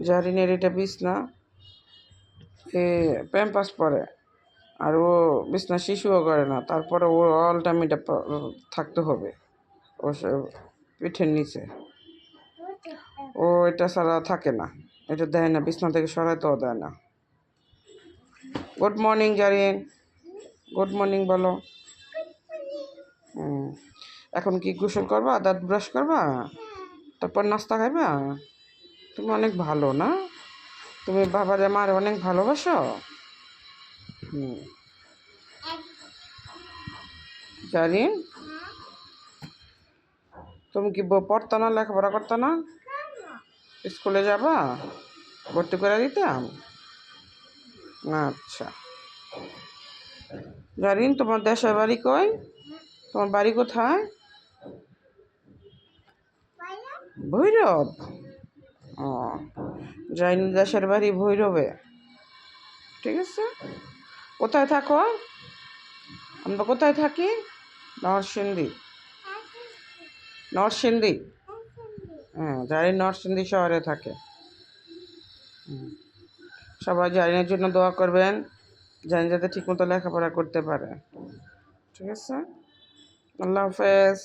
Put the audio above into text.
জারিনের এটা বিছনা, এ প্যাম্পাস পরে, আর ও বিছনা শিশুও করে না, তারপরে ও অল টাইম এটা থাকতে হবে ও পিঠের নিচে। ও এটা ছাড়া থাকে না, এটা দেয় না, বিছনা থেকে সরাইতেও দেয় না। Good morning Zarin, good morning বলো। এখন কি গোসল করবা, দাঁত ব্রাশ করবা, তারপর নাস্তা খাইবা? তুমি অনেক ভালো না? তুমি বাবারে মার অনেক ভালোবাসো। জারিন, তুমি কি পড়তো না, লেখাপড়া করতো না? স্কুলে যাবা? ভর্তি করে দিতাম। আচ্ছা জারিন, তোমার দেশের বাড়ি কই? তোমার বাড়ি কোথায়? ভৈরব। ও, জারিন দেশের বাড়ি ভৈরবে। ঠিক আছে। কোথায় থাকো? আমরা কোথায় থাকি? নরসিংদী। নরসিংদী। হ্যাঁ, জারিন নরসিংদী শহরে থাকে। সবাই জারিনের জন্য দোয়া করবেন, জারিন যাতে ঠিকমতো লেখাপড়া করতে পারে। ঠিক আছে, আল্লাহ হাফেজ।